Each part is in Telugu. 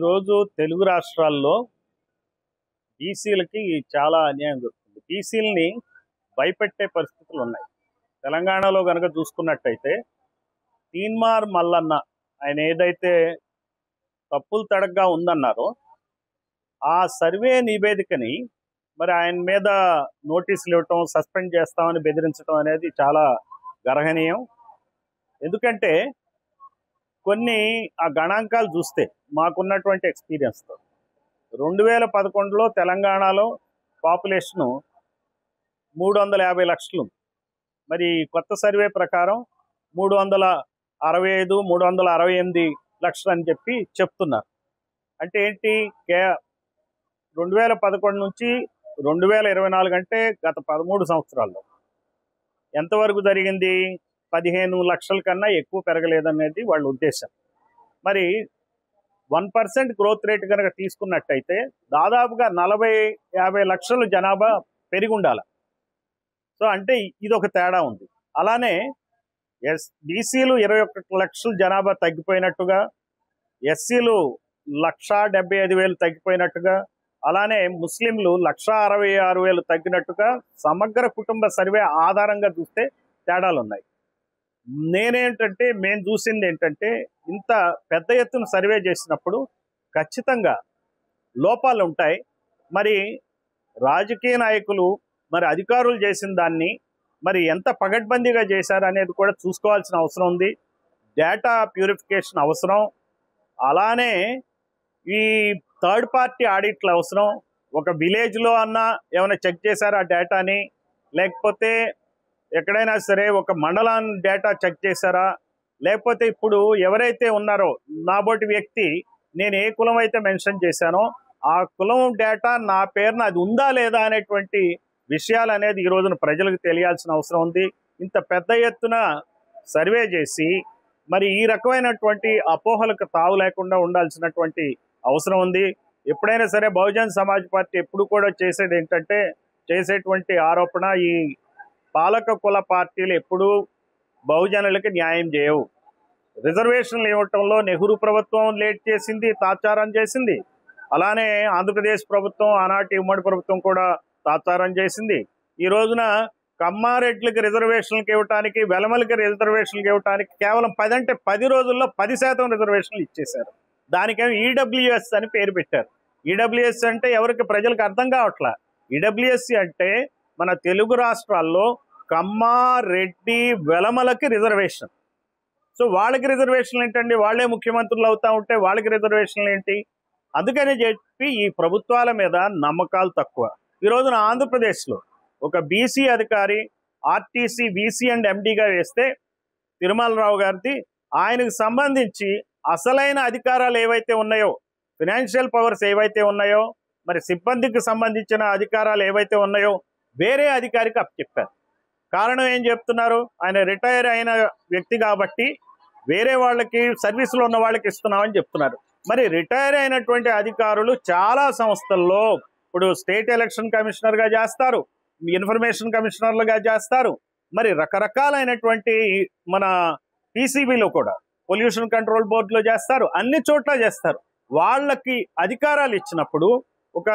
ఈరోజు తెలుగు రాష్ట్రాల్లో బీసీలకి చాలా అన్యాయం జరుగుతుంది. బీసీలని భయపెట్టే పరిస్థితులు ఉన్నాయి. తెలంగాణలో కనుక చూసుకున్నట్టయితే తీన్మార్ మల్లన్న ఆయన ఏదైతే తప్పులు తడగ్గా ఉందన్నారో ఆ సర్వే నివేదికని మరి ఆయన మీద నోటీసులు ఇవ్వటం, సస్పెండ్ చేస్తామని బెదిరించడం అనేది చాలా గర్హనీయం. ఎందుకంటే కొన్ని ఆ గణాంకాలు చూస్తే మాకున్నటువంటి ఎక్స్పీరియన్స్తో 2011లో తెలంగాణలో పాపులేషను 350 లక్షలు. మరి కొత్త సర్వే ప్రకారం 365, 368 లక్షలు అని చెప్పి చెప్తున్నారు. అంటే ఏంటి, 2011 నుంచి 2024 అంటే గత 13 సంవత్సరాల్లో ఎంతవరకు జరిగింది? 15 లక్షల కన్నా ఎక్కువ పెరగలేదనేది వాళ్ళ ఉద్దేశం. మరి 1% గ్రోత్ రేట్ కనుక తీసుకున్నట్టయితే దాదాపుగా 40-50 లక్షల జనాభా పెరిగి ఉండాలి. సో అంటే ఇది ఒక తేడా ఉంది. అలానే బీసీలు 21 లక్షల జనాభా తగ్గిపోయినట్టుగా, ఎస్సీలు 1,75,000 తగ్గిపోయినట్టుగా, అలానే ముస్లింలు 1,66,000 తగ్గినట్టుగా సమగ్ర కుటుంబ సర్వే ఆధారంగా చూస్తే తేడాలు ఉన్నాయి. మేము చూసింది ఏంటంటే ఇంత పెద్ద ఎత్తున సర్వే చేసినప్పుడు ఖచ్చితంగా లోపాలు ఉంటాయి. మరి రాజకీయ నాయకులు మరి అధికారులు చేసిన దాన్ని మరి ఎంత పగడ్బందీగా చేశారు అనేది కూడా చూసుకోవాల్సిన అవసరం ఉంది. డేటా ప్యూరిఫికేషన్ అవసరం. అలానే ఈ థర్డ్ పార్టీ ఆడిట్లు అవసరం. ఒక విలేజ్లో అన్నా ఏమైనా చెక్ చేశారు ఆ డేటాని, లేకపోతే ఎక్కడైనా సరే ఒక మండలాన్ని డేటా చెక్ చేశారా, లేకపోతే ఇప్పుడు ఎవరైతే ఉన్నారో నాబోటి వ్యక్తి నేను ఏ కులం అయితే మెన్షన్ చేశానో ఆ కులం డేటా నా పేరున అది ఉందా లేదా అనేటువంటి విషయాలు అనేది ఈ రోజున ప్రజలకు తెలియాల్సిన అవసరం ఉంది. ఇంత పెద్ద ఎత్తున సర్వే చేసి మరి ఈ రకమైనటువంటి అపోహలకు తావు లేకుండా ఉండాల్సినటువంటి అవసరం ఉంది. ఎప్పుడైనా సరే బహుజన్ సమాజ్ పార్టీ ఎప్పుడు కూడా చేసేది ఏంటంటే, చేసేటువంటి ఆరోపణ, ఈ పాలక కుల పార్టీలు ఎప్పుడూ బహుజనులకి న్యాయం చేయవు. రిజర్వేషన్లు ఇవ్వటంలో నెహ్రూ ప్రభుత్వం లేట్ చేసింది, తాత్సారం చేసింది. అలానే ఆంధ్రప్రదేశ్ ప్రభుత్వం, ఆనాటి ఉమ్మడి ప్రభుత్వం కూడా తాత్సారం చేసింది. ఈ రోజున కమ్మారెడ్లకి రిజర్వేషన్లకు ఇవ్వటానికి, వెలమలకి రిజర్వేషన్లకు ఇవ్వటానికి కేవలం 10 రోజుల్లో 10% రిజర్వేషన్లు ఇచ్చేశారు. దానికేమో ఈడబ్ల్యూఎస్ అని పేరు పెట్టారు. ఈడబ్ల్యూఎస్ అంటే ఎవరికి ప్రజలకు అర్థం కావట్లా. ఈడబ్ల్యూఎస్సి అంటే మన తెలుగు రాష్ట్రాల్లో కమ్మ, రెడ్డి, వెలమలకి రిజర్వేషన్. సో వాళ్ళకి రిజర్వేషన్లు ఏంటండి? వాళ్ళే ముఖ్యమంత్రులు అవుతా ఉంటే వాళ్ళకి రిజర్వేషన్లు ఏంటి? అందుకని చెప్పి ఈ ప్రభుత్వాల మీద నమ్మకాలు తక్కువ. ఈ రోజున ఆంధ్రప్రదేశ్లో ఒక బీసీ అధికారి ఆర్టీసీ వీసీ అండ్ ఎండీగా వేస్తే తిరుమలరావు గారిది, ఆయనకు సంబంధించి అసలైన అధికారాలు ఏవైతే ఉన్నాయో, ఫినాన్షియల్ పవర్స్ ఏవైతే ఉన్నాయో, మరి సిబ్బందికి సంబంధించిన అధికారాలు ఏవైతే ఉన్నాయో వేరే అధికారికి అప్పచెప్పారు. కారణం ఏం చెప్తున్నారు? ఆయన రిటైర్ అయిన వ్యక్తి కాబట్టి వేరే వాళ్ళకి, సర్వీసులో ఉన్న వాళ్ళకి ఇస్తున్నామని చెప్తున్నారు. మరి రిటైర్ అయినటువంటి అధికారులు చాలా సంస్థల్లో ఇప్పుడు స్టేట్ ఎలక్షన్ కమిషనర్గా చేస్తారు, ఇన్ఫర్మేషన్ కమిషనర్లుగా చేస్తారు, మరి రకరకాలైనటువంటి మన పీసీబీలో కూడా పొల్యూషన్ కంట్రోల్ బోర్డులో చేస్తారు, అన్ని చోట్ల చేస్తారు. వాళ్ళకి అధికారాలు ఇచ్చినప్పుడు ఒక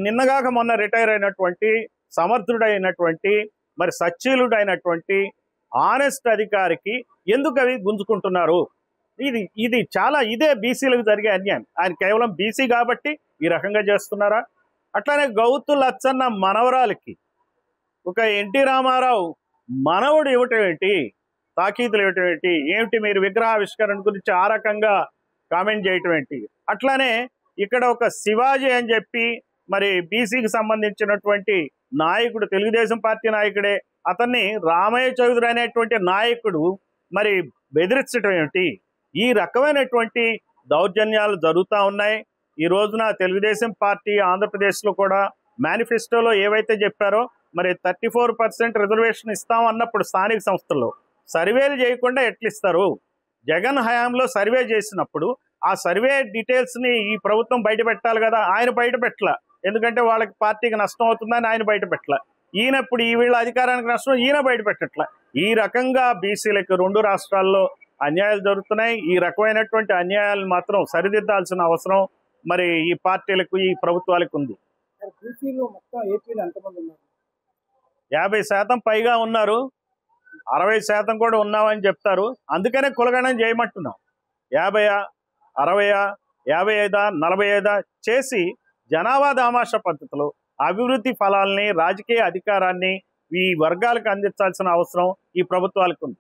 నిన్నగాక మొన్న రిటైర్ అయినటువంటి సమర్థుడైనటువంటి మరి సచ్చీలుడైనటువంటి ఆనెస్ట్ అధికారికి ఎందుకు అవి గుంజుకుంటున్నారు? ఇది చాలా ఇదే బీసీలకు జరిగే అన్యాయం. ఆయన కేవలం బీసీ కాబట్టి ఈ రకంగా చేస్తున్నారా? అట్లానే గౌతు లచ్చన్న మనవరాలకి ఒక ఎన్టీ రామారావు మనవుడు ఇవ్వటం ఏంటి, తాకీదులు ఇవ్వటం ఏంటి? ఏమిటి మీరు విగ్రహావిష్కరణ గురించి ఆ రకంగా కామెంట్ చేయటం ఏంటి? అట్లానే ఇక్కడ ఒక శివాజీ అని చెప్పి మరి బీసీకి సంబంధించినటువంటి నాయకుడు, తెలుగుదేశం పార్టీ నాయకుడే, అతన్ని రామయ్య చౌదరి అనేటువంటి నాయకుడు మరి బెదిరించడం ఏమిటి? ఈ రకమైనటువంటి దౌర్జన్యాలు జరుగుతూ ఉన్నాయి. ఈ రోజున తెలుగుదేశం పార్టీ ఆంధ్రప్రదేశ్లో కూడా మేనిఫెస్టోలో ఏవైతే చెప్పారో మరి 34% రిజర్వేషన్ ఇస్తాం అన్నప్పుడు స్థానిక సంస్థల్లో సర్వేలు చేయకుండా ఎట్లా ఇస్తారు? జగన్ హయాంలో సర్వే చేసినప్పుడు ఆ సర్వే డీటెయిల్స్ని ఈ ప్రభుత్వం బయట పెట్టాలి కదా. ఆయన బయట పెట్టాల, ఎందుకంటే వాళ్ళకి పార్టీకి నష్టం అవుతుందని ఆయన బయట పెట్టాల. ఈయనప్పుడు ఈ వీళ్ళ అధికారానికి నష్టం, ఈయన బయట పెట్టట్ల. ఈ రకంగా బీసీలకు 2 రాష్ట్రాల్లో అన్యాయాలు జరుగుతున్నాయి. ఈ రకమైనటువంటి అన్యాయాలను మాత్రం సరిదిద్దాల్సిన అవసరం మరి ఈ పార్టీలకు ఈ ప్రభుత్వాలకు ఉంది. బీసీలు మొత్తం ఏపీలో ఎంతమంది ఉన్నారు? 50% పైగా ఉన్నారు, 60% కూడా ఉన్నామని చెప్తారు. అందుకనే కులగణన చేయమంటున్నాం. 50, 60, 55, 45 చేసి జనాభా దామాష పద్ధతిలో అభివృద్ధి ఫలాల్ని, రాజకీయ అధికారాన్ని ఈ వర్గాలకు అందించాల్సిన అవసరం ఈ ప్రభుత్వాలకు ఉంది.